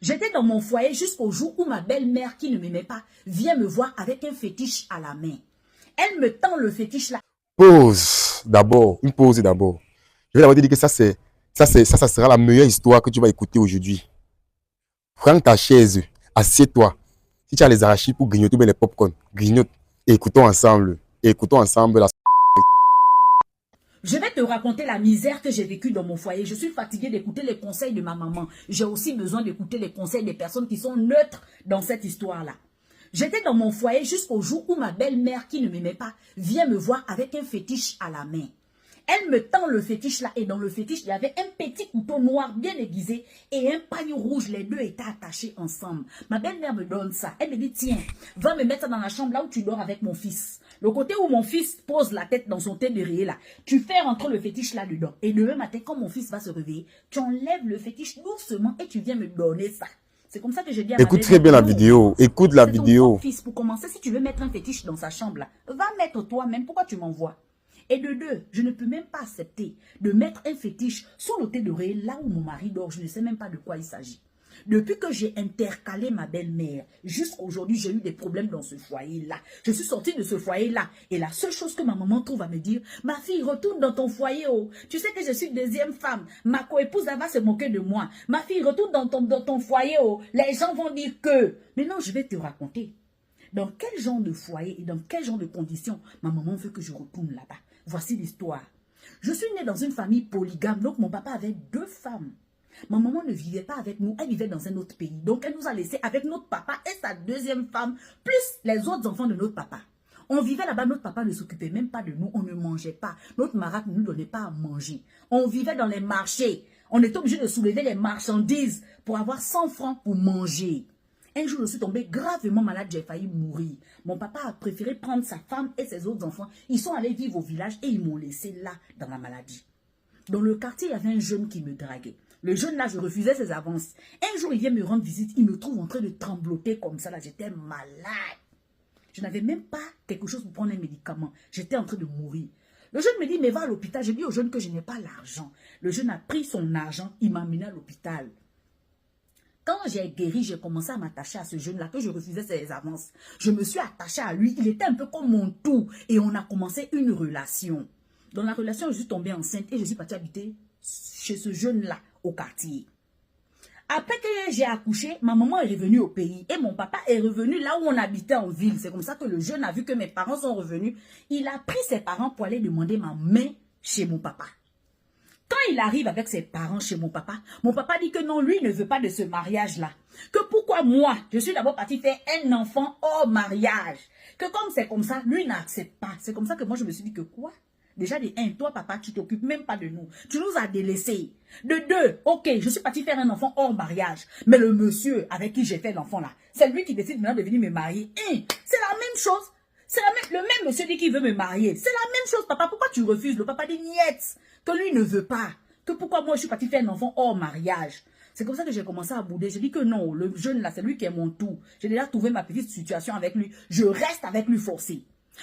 J'étais dans mon foyer jusqu'au jour où ma belle-mère, qui ne m'aimait pas, vient me voir avec un fétiche à la main. Elle me tend le fétiche là. Pause d'abord, une pause d'abord. Je vais d'abord te dire que ça sera la meilleure histoire que tu vas écouter aujourd'hui. Prends ta chaise, assieds-toi. Si tu as les arachides pour grignoter les popcorn, grignote. Et écoutons ensemble la... Je vais te raconter la misère que j'ai vécue dans mon foyer. Je suis fatiguée d'écouter les conseils de ma maman. J'ai aussi besoin d'écouter les conseils des personnes qui sont neutres dans cette histoire-là. J'étais dans mon foyer jusqu'au jour où ma belle-mère, qui ne m'aimait pas, vient me voir avec un fétiche à la main. Elle me tend le fétiche là et dans le fétiche, il y avait un petit couteau noir bien aiguisé et un pagne rouge. Les deux étaient attachés ensemble. Ma belle-mère me donne ça. Elle me dit, tiens, va me mettre ça dans la chambre là où tu dors avec mon fils. Le côté où mon fils pose la tête dans son thé d'oreiller là, tu fais rentrer le fétiche là dedans. Et demain matin, quand mon fils va se réveiller, tu enlèves le fétiche doucement et tu viens me donner ça. C'est comme ça que je dis à ma Écoute très bien la vidéo. Écoute la vidéo. Fils, pour commencer, si tu veux mettre un fétiche dans sa chambre là, va mettre toi-même. Pourquoi tu m'envoies? Et de deux, je ne peux même pas accepter de mettre un fétiche sous le thé d'oreiller là où mon mari dort. Je ne sais même pas de quoi il s'agit. Depuis que j'ai intercalé ma belle-mère, jusqu'à aujourd'hui, j'ai eu des problèmes dans ce foyer-là. Je suis sortie de ce foyer-là. Et la seule chose que ma maman trouve à me dire, ma fille, retourne dans ton foyer. Oh. Tu sais que je suis deuxième femme. Ma coépouse va se moquer de moi. Ma fille, retourne dans ton foyer. Oh. Les gens vont dire que... Maintenant, je vais te raconter. Dans quel genre de foyer et dans quel genre de conditions ma maman veut que je retourne là-bas. Voici l'histoire. Je suis née dans une famille polygame, donc mon papa avait 2 femmes. Ma maman ne vivait pas avec nous, elle vivait dans un autre pays. Donc elle nous a laissés avec notre papa et sa 2e femme, plus les autres enfants de notre papa. On vivait là-bas, notre papa ne s'occupait même pas de nous, on ne mangeait pas. Notre maraque ne nous donnait pas à manger. On vivait dans les marchés. On était obligé de soulever les marchandises pour avoir 100 francs pour manger. Un jour, je suis tombée gravement malade, j'ai failli mourir. Mon papa a préféré prendre sa femme et ses autres enfants. Ils sont allés vivre au village et ils m'ont laissé là, dans la maladie. Dans le quartier, il y avait un jeune qui me draguait. Le jeune là, je refusais ses avances. Un jour, il vient me rendre visite. Il me trouve en train de trembloter comme ça. Là, j'étais malade. Je n'avais même pas quelque chose pour prendre un médicament. J'étais en train de mourir. Le jeune me dit, mais va à l'hôpital. Je dis au jeune que je n'ai pas l'argent. Le jeune a pris son argent. Il m'a amené à l'hôpital. Quand j'ai guéri, j'ai commencé à m'attacher à ce jeune-là, que je refusais ses avances. Je me suis attachée à lui. Il était un peu comme mon tout. Et on a commencé une relation. Dans la relation, je suis tombée enceinte et je suis partie habiter chez ce jeune-là, au quartier. Après que j'ai accouché, ma maman est revenue au pays et mon papa est revenu là où on habitait en ville. C'est comme ça que le jeune a vu que mes parents sont revenus. Il a pris ses parents pour aller demander ma main chez mon papa. Quand il arrive avec ses parents chez mon papa dit que non, lui ne veut pas de ce mariage-là. Que pourquoi moi, je suis d'abord partie faire un enfant hors mariage. Que comme c'est comme ça, lui n'accepte pas. C'est comme ça que moi je me suis dit que quoi? Déjà de 1, toi papa, tu t'occupes même pas de nous. Tu nous as délaissés. De 2, ok, je suis partie faire un enfant hors mariage. Mais le monsieur avec qui j'ai fait l'enfant là, c'est lui qui décide maintenant de venir me marier. C'est la même chose. Le même monsieur dit qu'il veut me marier. C'est la même chose, papa. Pourquoi tu refuses? Le papa dit niet, que lui ne veut pas. Que pourquoi moi je suis partie faire un enfant hors mariage. C'est comme ça que j'ai commencé à bouder. J'ai dit que non, le jeune là, c'est lui qui est mon tout. J'ai déjà trouvé ma petite situation avec lui. Je reste avec lui forcé.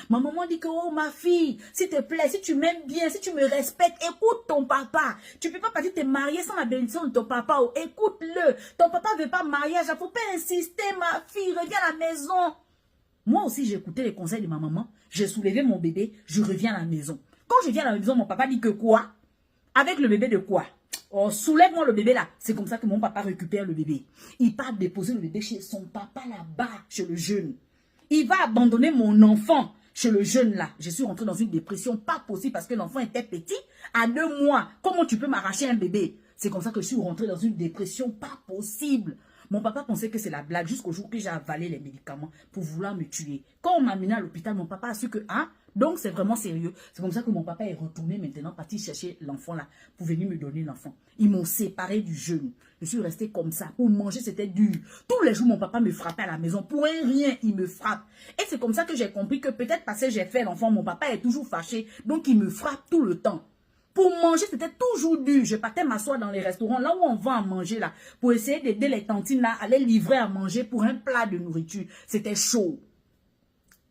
Ma maman dit que, oh ma fille, s'il te plaît, si tu m'aimes bien, si tu me respectes, écoute ton papa. Tu ne peux pas partir te marier sans la bénédiction de ton papa. Oh, écoute-le. Ton papa ne veut pas mariage. Il ne faut pas insister, ma fille. Reviens à la maison. Moi aussi, j'ai écouté les conseils de ma maman. J'ai soulevé mon bébé. Je reviens à la maison. Quand je viens à la maison, mon papa dit que quoi? Avec le bébé de quoi? Oh, soulève-moi le bébé là. C'est comme ça que mon papa récupère le bébé. Il part déposer le bébé chez son papa là-bas, chez le jeune. Il va abandonner mon enfant chez le jeune là. Je suis rentrée dans une dépression pas possible parce que l'enfant était petit. À 2 mois, comment tu peux m'arracher un bébé? C'est comme ça que je suis rentrée dans une dépression pas possible. Mon papa pensait que c'est la blague jusqu'au jour que j'ai avalé les médicaments pour vouloir me tuer. Quand on m'a amené à l'hôpital, mon papa a su que, donc c'est vraiment sérieux. C'est comme ça que mon papa est retourné maintenant, parti chercher l'enfant là, pour venir me donner l'enfant. Ils m'ont séparé du jeune. Je suis restée comme ça. Pour manger, c'était dur. Tous les jours, mon papa me frappait à la maison. Pour un rien, il me frappe. Et c'est comme ça que j'ai compris que peut-être parce que j'ai fait l'enfant, mon papa est toujours fâché. Donc il me frappe tout le temps. Pour manger, c'était toujours dur. Je partais m'asseoir dans les restaurants, là où on vend à manger, là, pour essayer d'aider les tantines, là, à les livrer à manger pour un plat de nourriture. C'était chaud.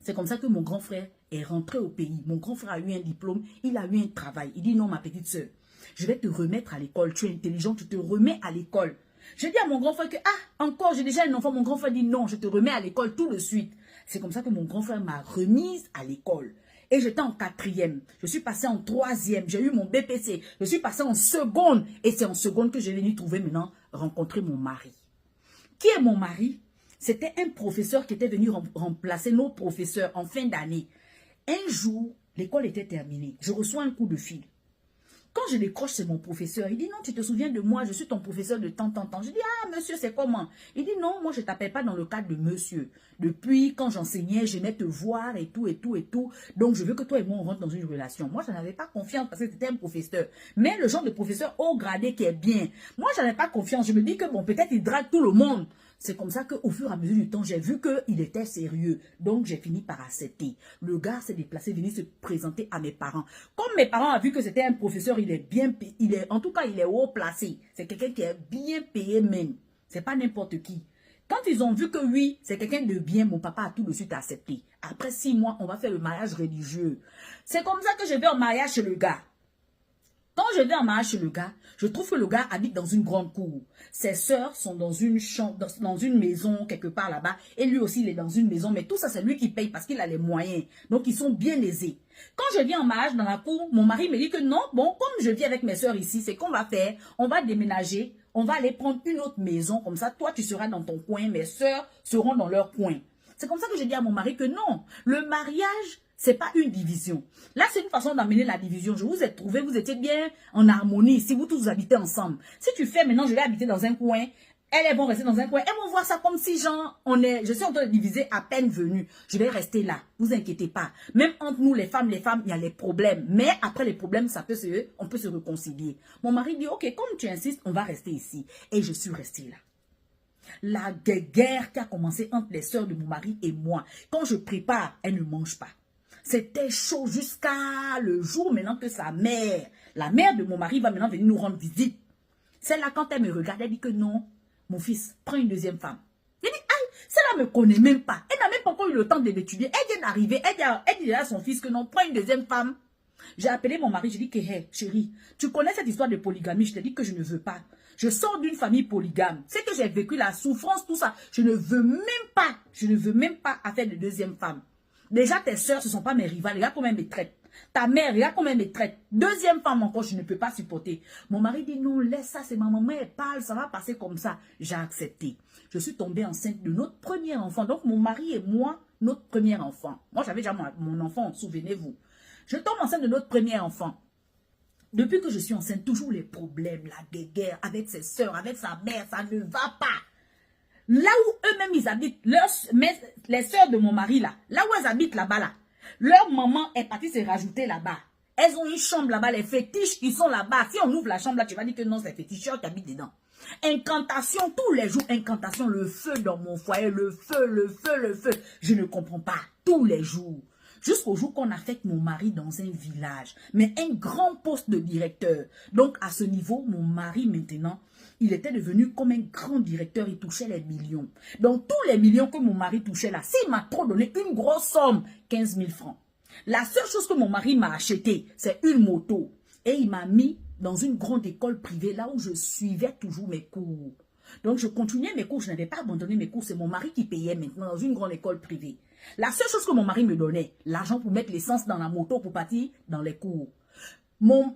C'est comme ça que mon grand frère est rentré au pays. Mon grand frère a eu un diplôme, il a eu un travail. Il dit non, ma petite soeur, je vais te remettre à l'école. Tu es intelligente, tu te remets à l'école. Je dis à mon grand frère que, ah, encore, j'ai déjà un enfant. Mon grand frère dit, non, je te remets à l'école tout de suite. C'est comme ça que mon grand frère m'a remise à l'école. Et j'étais en 4e. Je suis passée en 3e. J'ai eu mon BPC. Je suis passée en seconde. Et c'est en seconde que j'ai venu trouver maintenant, rencontrer mon mari. Qui est mon mari? C'était un professeur qui était venu remplacer nos professeurs en fin d'année. Un jour, l'école était terminée. Je reçois un coup de fil. Quand je décroche, c'est mon professeur. Il dit, non, tu te souviens de moi, je suis ton professeur de tant. Je dis, ah, monsieur, c'est comment? Il dit, non, moi, je ne t'appelle pas dans le cadre de monsieur. Depuis, quand j'enseignais, j'aimais te voir et tout. Donc, je veux que toi et moi, on rentre dans une relation. Moi, je n'avais pas confiance parce que c'était un professeur. Mais le genre de professeur haut gradé qui est bien. Moi, je n'avais pas confiance. Je me dis que, bon, peut-être il drague tout le monde. C'est comme ça qu'au fur et à mesure du temps, j'ai vu qu'il était sérieux. Donc, j'ai fini par accepter. Le gars s'est déplacé, venu se présenter à mes parents. Comme mes parents ont vu que c'était un professeur, en tout cas, il est haut placé. C'est quelqu'un qui est bien payé même. C'est pas n'importe qui. Quand ils ont vu que oui, c'est quelqu'un de bien, mon papa a tout de suite accepté. Après 6 mois, on va faire le mariage religieux. C'est comme ça que je vais au mariage chez le gars. Quand je vais en mariage chez le gars, je trouve que le gars habite dans une grande cour. Ses sœurs sont dans une chambre, dans une maison quelque part là-bas. Et lui aussi, il est dans une maison. Mais tout ça, c'est lui qui paye parce qu'il a les moyens. Donc, ils sont bien lésés. Quand je viens en mariage dans la cour, mon mari me dit que non, bon, comme je vis avec mes sœurs ici, c'est qu'on va faire, on va déménager, on va aller prendre une autre maison. Comme ça, toi, tu seras dans ton coin, mes sœurs seront dans leur coin. C'est comme ça que je dis à mon mari que non, le mariage, c'est pas une division. Là, c'est une façon d'amener la division. Je vous ai trouvé, vous étiez bien en harmonie. Si vous tous habitez ensemble. Si tu fais maintenant, je vais habiter dans un coin. Elles vont rester dans un coin. Elles vont voir ça comme si, genre, je suis en train de diviser à peine venue. Je vais rester là. Vous inquiétez pas. Même entre nous, les femmes, il y a les problèmes. Mais après les problèmes, on peut se réconcilier. Mon mari dit, ok, comme tu insistes, on va rester ici. Et je suis restée là. La guerre qui a commencé entre les sœurs de mon mari et moi. Quand je prépare, elles ne mangent pas. C'était chaud jusqu'à le jour maintenant que sa mère, la mère de mon mari va maintenant venir nous rendre visite. C'est là quand elle me regarde, elle dit que non, mon fils, prends une deuxième femme. Elle dit, aïe, celle-là ne me connaît même pas. Elle n'a même pas encore eu le temps de l'étudier. Elle vient d'arriver, elle dit à son fils que non, prends une deuxième femme. J'ai appelé mon mari, je dis que, hey, chérie, tu connais cette histoire de polygamie, je te dis que je ne veux pas. Je sors d'une famille polygame. C'est que j'ai vécu la souffrance, tout ça. Je ne veux même pas faire de deuxième femme. Déjà, tes soeurs, ce ne sont pas mes rivales. Regarde comment elles me traitent. Ta mère, regarde comment elle me traite. Deuxième femme encore, je ne peux pas supporter. Mon mari dit non, laisse ça, c'est ma maman, elle parle, ça va passer comme ça. J'ai accepté. Je suis tombée enceinte de notre premier enfant. Donc, mon mari et moi, notre premier enfant. Moi, j'avais déjà mon enfant, souvenez-vous. Je tombe enceinte de notre premier enfant. Depuis que je suis enceinte, toujours les problèmes, la guerre avec ses soeurs, avec sa mère, ça ne va pas. Là où eux-mêmes ils habitent, les sœurs de mon mari là où elles habitent là-bas là, leur maman est partie se rajouter là-bas. Elles ont une chambre là-bas, les fétiches qui sont là-bas. Si on ouvre la chambre là, tu vas dire que non, c'est féticheurs qui habitent dedans. Incantation, tous les jours, incantation, le feu dans mon foyer, le feu. Je ne comprends pas, tous les jours. Jusqu'au jour qu'on affecte mon mari dans un village, mais un grand poste de directeur. Donc à ce niveau, mon mari maintenant, il était devenu comme un grand directeur, il touchait les millions. Donc tous les millions que mon mari touchait là, s'il m'a trop donné une grosse somme, 15 000 francs. La seule chose que mon mari m'a acheté, c'est une moto. Et il m'a mis dans une grande école privée, là où je suivais toujours mes cours. Donc je continuais mes cours, je n'avais pas abandonné mes cours, c'est mon mari qui payait maintenant dans une grande école privée. La seule chose que mon mari me donnait, l'argent pour mettre l'essence dans la moto pour partir dans les cours. Même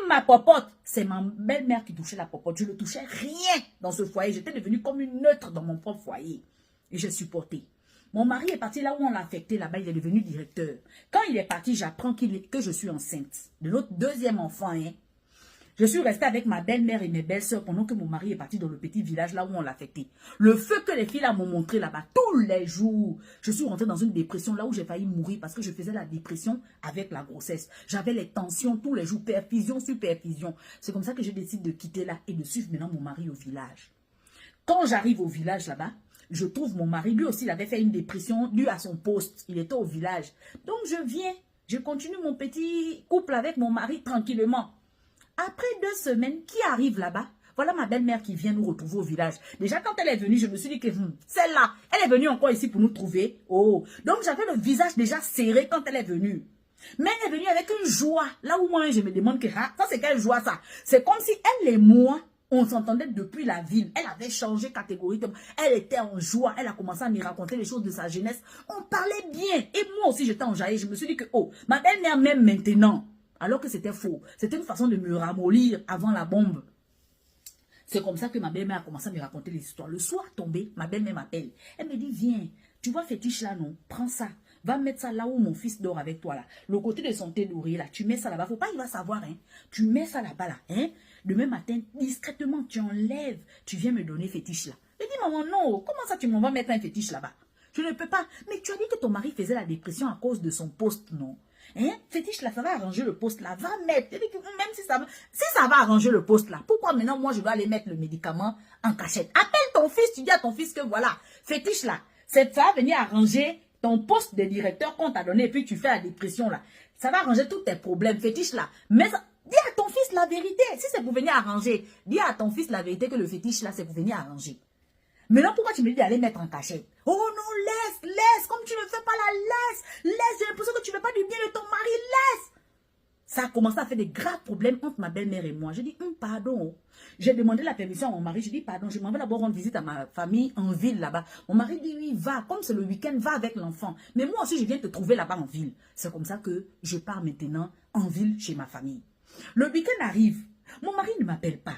ma popote, c'est ma belle-mère qui touchait la popote. Je ne touchais rien dans ce foyer. J'étais devenue comme une neutre dans mon propre foyer. Et j'ai supporté. Mon mari est parti là où on l'a affecté, là-bas, il est devenu directeur. Quand il est parti, j'apprends que je suis enceinte de notre deuxième enfant. Hein. Je suis restée avec ma belle-mère et mes belles-sœurs pendant que mon mari est parti dans le petit village là où on l'a affecté. Le feu que les filles là m'ont montré là-bas tous les jours. Je suis rentrée dans une dépression là où j'ai failli mourir parce que je faisais la dépression avec la grossesse. J'avais les tensions tous les jours, perfusion sur perfusion. C'est comme ça que je décide de quitter là et de suivre maintenant mon mari au village. Quand j'arrive au village là-bas, je trouve mon mari, lui aussi il avait fait une dépression due à son poste. Il était au village. Donc je viens, je continue mon petit couple avec mon mari tranquillement. Après 2 semaines, qui arrive là-bas? Voilà ma belle-mère qui vient nous retrouver au village. Déjà, quand elle est venue, je me suis dit que celle-là, elle est venue encore ici pour nous trouver. Oh, donc j'avais le visage déjà serré quand elle est venue. Mais elle est venue avec une joie. Là où moi, je me demande que ça, c'est quelle joie ça? C'est comme si elle et moi, On s'entendait depuis la ville. Elle avait changé catégoriquement. Elle était en joie. Elle a commencé à me raconter les choses de sa jeunesse. On parlait bien. Et moi aussi, j'étais enjaillée. Je me suis dit que, oh, ma belle-mère même maintenant. Alors que c'était faux. C'était une façon de me ramollir avant la bombe. C'est comme ça que ma belle-mère a commencé à me raconter les histoires. Le soir tombé, ma belle-mère m'appelle. Elle me dit, viens, tu vois fétiche là, non? Prends ça. Va mettre ça là où mon fils dort avec toi, là. Le côté de son thé d'oreiller, là. Tu mets ça là-bas. Faut pas, il va savoir, hein. Tu mets ça là-bas, là, hein. Demain matin, discrètement, tu enlèves. Tu viens me donner fétiche là. Je dis, maman, non. Comment ça, tu m'en vas mettre un fétiche là-bas? Je ne peux pas. Mais tu as dit que ton mari faisait la dépression à cause de son poste, non? Hein? Fétiche là, ça va arranger le poste là. Va mettre. Je dis que même si ça va arranger le poste là, pourquoi maintenant moi je dois aller mettre le médicament en cachette? Appelle ton fils, tu dis à ton fils que voilà, fétiche là, ça va venir arranger ton poste de directeur qu'on t'a donné et puis tu fais la dépression là. Ça va arranger tous tes problèmes, fétiche là. Mais dis à ton fils la vérité. Si c'est pour venir arranger, dis à ton fils la vérité que le fétiche là, c'est pour venir arranger. Maintenant, pourquoi tu me dis d'aller mettre en cachette? Oh non, laisse, comme tu ne fais pas la laisse, j'ai l'impression que tu ne veux pas du bien de ton mari, laisse. Ça a commencé à faire des graves problèmes entre ma belle-mère et moi. Je dis, pardon. J'ai demandé la permission à mon mari, je dis, pardon, je m'en vais d'abord rendre visite à ma famille en ville là-bas. Mon mari dit, oui, va, comme c'est le week-end, va avec l'enfant. Mais moi aussi, je viens te trouver là-bas en ville. C'est comme ça que je pars maintenant en ville chez ma famille. Le week-end arrive, mon mari ne m'appelle pas.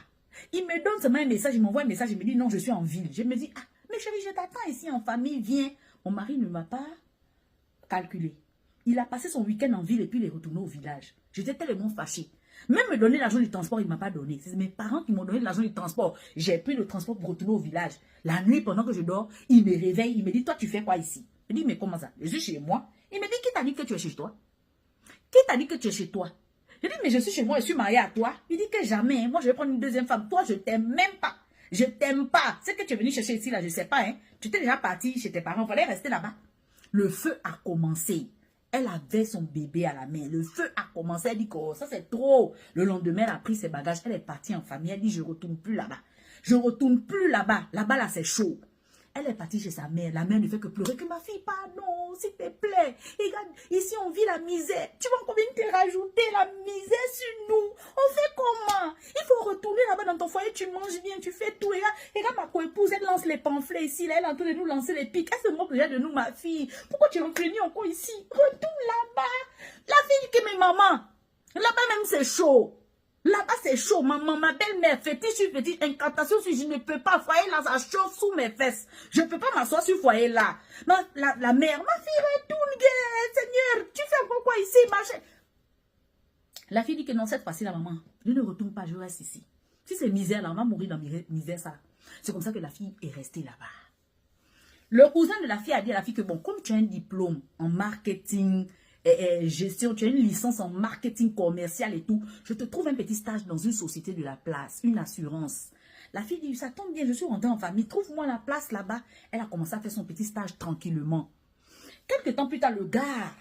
Il me donne seulement un message, il m'envoie un message, il me dit non, je suis en ville. Je me dis, ah, mais chérie, je t'attends ici en famille, viens. Mon mari ne m'a pas calculé. Il a passé son week-end en ville et puis il est retourné au village. J'étais tellement fâchée. Même me donner l'argent du transport, il ne m'a pas donné. C'est mes parents qui m'ont donné l'argent du transport. J'ai pris le transport pour retourner au village. La nuit, pendant que je dors, il me réveille, il me dit, toi, tu fais quoi ici? Je dis, mais comment ça? Je suis chez moi. Il me dit, qui t'a dit que tu es chez toi? Qui t'a dit que tu es chez toi? Je dis, mais je suis chez moi, je suis mariée à toi. Il dit que jamais, moi je vais prendre une deuxième femme. Toi, je t'aime même pas. Je t'aime pas. C'est que tu es venu chercher ici, là, je sais pas, hein. Tu t'es déjà parti chez tes parents, il fallait rester là-bas. Le feu a commencé. Elle avait son bébé à la main. Le feu a commencé. Elle dit que oh, ça c'est trop. Le lendemain, elle a pris ses bagages. Elle est partie en famille. Elle dit, je ne retourne plus là-bas. Je ne retourne plus là-bas. Là-bas, là, c'est chaud. Elle est partie chez sa mère. La mère ne fait que pleurer. Que ma fille, pardon, s'il te plaît. Regarde, ici, on vit la misère. Tu vas combien te rajouter la misère sur nous? On fait comment? Il faut retourner là-bas dans ton foyer. Tu manges bien, tu fais tout. Et regarde ma co-épouse, elle lance les pamphlets ici. Là, elle est en train de nous lancer les pics. Elle se moque déjà de nous, ma fille. Pourquoi tu es revenue encore ici? Retourne là-bas. La fille dit que mes mamans, là-bas même, c'est chaud. Là-bas, c'est chaud. Maman, ma belle-mère, fétiche sur fétiche, incantation sur je ne peux pas. Foyer là, ça chauffe sous mes fesses. Je ne peux pas m'asseoir sur foyer là. La mère, ma fille, retourne, Seigneur, tu fais pourquoi ici, ma chérie? La fille dit que non, cette fois-ci, la maman, je ne retourne pas, je reste ici. Si c'est misère là, on va mourir dans misère, ça. C'est comme ça que la fille est restée là-bas. Le cousin de la fille a dit à la fille que bon, comme tu as un diplôme en marketing, gestion, tu as une licence en marketing commercial et tout, je te trouve un petit stage dans une société de la place, une assurance. La fille dit, ça tombe bien, je suis rentrée en famille, trouve-moi la place là-bas. Elle a commencé à faire son petit stage tranquillement. Quelques temps plus tard, le gars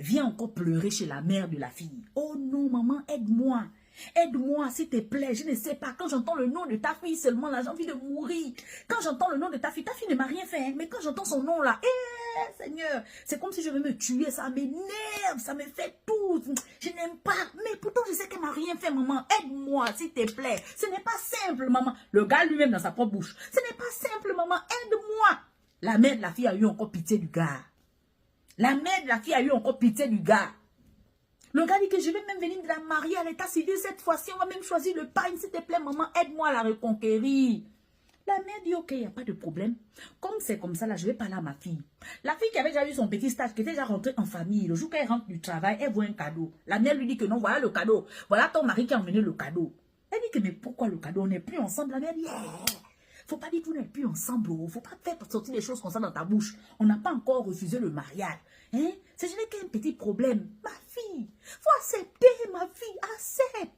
vient encore pleurer chez la mère de la fille. Oh non, maman, aide-moi. Aide-moi, s'il te plaît, je ne sais pas. Quand j'entends le nom de ta fille seulement, là, j'ai envie de mourir. Quand j'entends le nom de ta fille ne m'a rien fait. Hein, mais quand j'entends son nom là, Seigneur, c'est comme si je vais me tuer. Ça m'énerve, ça me fait tout. Je n'aime pas. Mais pourtant, je sais qu'elle m'a rien fait, maman. Aide-moi, s'il te plaît. Ce n'est pas simple, maman. Le gars lui-même dans sa propre bouche. Ce n'est pas simple, maman. Aide-moi. La mère de la fille a eu encore pitié du gars. La mère de la fille a eu encore pitié du gars. Le gars dit que je vais même venir de la marier à l'état civil cette fois-ci. On va même choisir le pain. S'il te plaît, maman, aide-moi à la reconquérir. La mère dit, ok, il n'y a pas de problème. Comme c'est comme ça, là, je vais parler à ma fille. La fille qui avait déjà eu son petit stage, qui était déjà rentrée en famille, le jour qu'elle rentre du travail, elle voit un cadeau. La mère lui dit que non, voilà le cadeau. Voilà ton mari qui a emmené le cadeau. Elle dit que, mais pourquoi le cadeau? On n'est plus ensemble. La mère dit, faut pas dire que vous n'êtes plus ensemble. Faut pas faire sortir des choses comme ça dans ta bouche. On n'a pas encore refusé le mariage. Hein? C'est juste qu'un petit problème. Ma fille, faut accepter, ma fille. Accepte.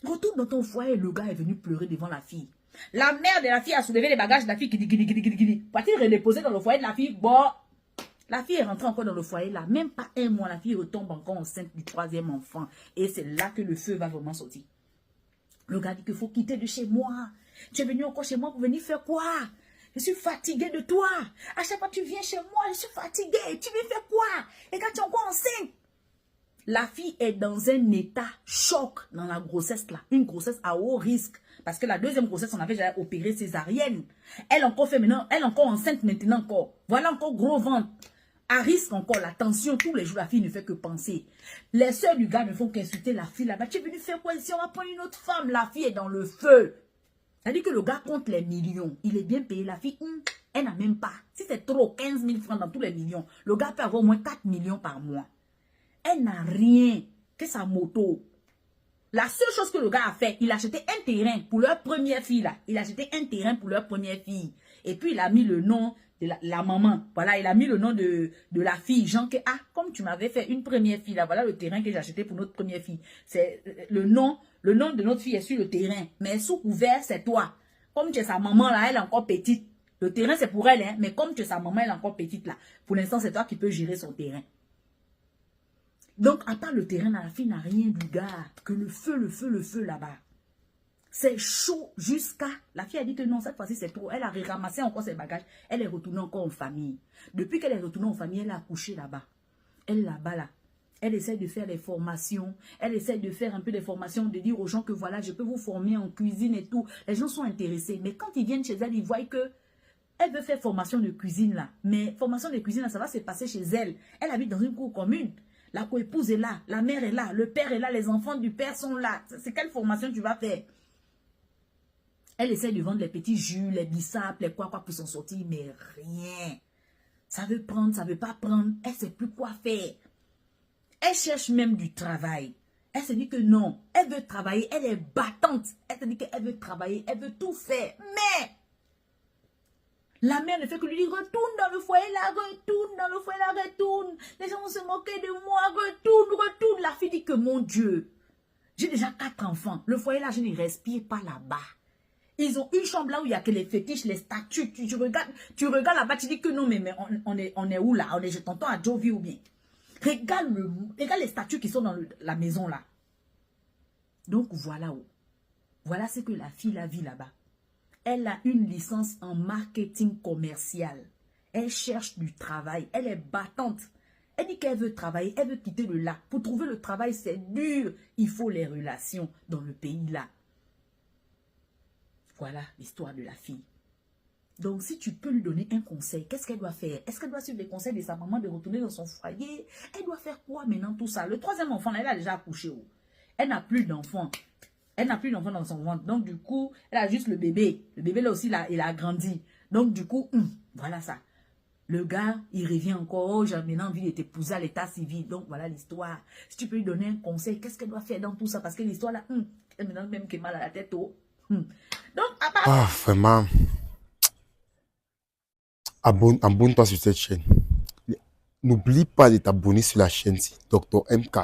Retourne dans ton foyer. Le gars est venu pleurer devant la fille. La mère de la fille a soulevé les bagages de la fille qui dit guidi. Pour-t-il reposer dans le foyer de la fille? Bon, la fille est rentrée encore dans le foyer là. Même pas un mois, la fille retombe encore enceinte du 3e enfant. Et c'est là que le feu va vraiment sortir. Le gars dit qu'il faut quitter de chez moi. Tu es venu encore chez moi pour venir faire quoi? Je suis fatiguée de toi. À chaque fois que tu viens chez moi, je suis fatiguée. Tu viens faire quoi? Et quand tu es encore enceinte? La fille est dans un état choc dans la grossesse là. Une grossesse à haut risque. Parce que la deuxième grossesse, on avait déjà opéré césarienne. Elle encore fait maintenant, elle encore enceinte maintenant encore. Voilà encore gros ventre. À risque encore, la tension, tous les jours, la fille ne fait que penser. Les soeurs du gars ne font qu'insulter la fille là-bas. Tu es venu faire quoi ici? On va prendre une autre femme. La fille est dans le feu. C'est-à-dire que le gars compte les millions. Il est bien payé. La fille, elle n'a même pas. Si c'est trop, 15 000 francs dans tous les millions, le gars peut avoir au moins 4 millions par mois. Elle n'a rien que sa moto. La seule chose que le gars a fait, il a acheté un terrain pour leur première fille là. Il a acheté un terrain pour leur première fille. Et puis il a mis le nom de la maman. Voilà, il a mis le nom de la fille. Genre que, comme tu m'avais fait une première fille là, voilà le terrain que j'ai acheté pour notre première fille. C'est le nom de notre fille est sur le terrain. Mais sous couvert, c'est toi. Comme tu es sa maman là, elle est encore petite. Le terrain c'est pour elle, hein. Mais comme tu es sa maman, elle est encore petite là. Pour l'instant, c'est toi qui peux gérer son terrain. Donc, à part le terrain, la fille n'a rien du gars. Que le feu là-bas. C'est chaud jusqu'à... La fille a dit que non, cette fois-ci, c'est trop. Elle a ramassé encore ses bagages. Elle est retournée encore en famille. Depuis qu'elle est retournée en famille, elle a accouché là-bas. Elle est là-bas, là. Elle essaie de faire des formations. Elle essaie de faire un peu des formations, de dire aux gens que voilà, je peux vous former en cuisine et tout. Les gens sont intéressés. Mais quand ils viennent chez elle, ils voient que... Elle veut faire formation de cuisine, là. Mais formation de cuisine, là, ça va se passer chez elle. Elle habite dans une cour commune. La co-épouse est là, la mère est là, le père est là, les enfants du père sont là. C'est quelle formation tu vas faire? Elle essaie de vendre les petits jus, les bissap, les quoi pour s'en sortir, mais rien. Ça veut prendre, ça veut pas prendre. Elle sait plus quoi faire. Elle cherche même du travail. Elle se dit que non, elle veut travailler, elle est battante. Elle se dit qu'elle veut travailler, elle veut tout faire. Mais la mère ne fait que lui dire, retourne dans le foyer là, retourne dans le foyer là, retourne. Les gens vont se moquer de moi, retourne. La fille dit que mon Dieu, j'ai déjà 4 enfants. Le foyer là, je ne respire pas là-bas. Ils ont une chambre là où il n'y a que les fétiches, les statues. Tu regardes là-bas, tu dis que non, mais on est où là? On est, je t'entends à Jovi ou bien. Regarde les statues qui sont dans la maison là. Donc voilà où. Voilà ce que la fille a vu là-bas. Elle a une licence en marketing commercial. Elle cherche du travail. Elle est battante. Elle dit qu'elle veut travailler. Elle veut quitter le lac. Pour trouver le travail, c'est dur. Il faut les relations dans le pays là. Voilà l'histoire de la fille. Donc, si tu peux lui donner un conseil, qu'est-ce qu'elle doit faire? Est-ce qu'elle doit suivre les conseils de sa maman de retourner dans son foyer? Elle doit faire quoi maintenant tout ça? Le troisième enfant, là, elle a déjà accouché. Elle n'a plus d'enfant. Elle n'a plus d'enfant dans son ventre. Donc, du coup, elle a juste le bébé. Le bébé, là aussi, là, il a grandi. Donc, du coup, voilà ça. Le gars, il revient encore. Oh, j'ai maintenant envie de t'épouser à l'état civil. Donc, voilà l'histoire. Si tu peux lui donner un conseil, qu'est-ce qu'elle doit faire dans tout ça? Parce que l'histoire, là, elle me donne même qui mal à la tête. Donc, à part... vraiment. Abonne-toi sur cette chaîne. N'oublie pas de t'abonner sur la chaîne, Dr MK.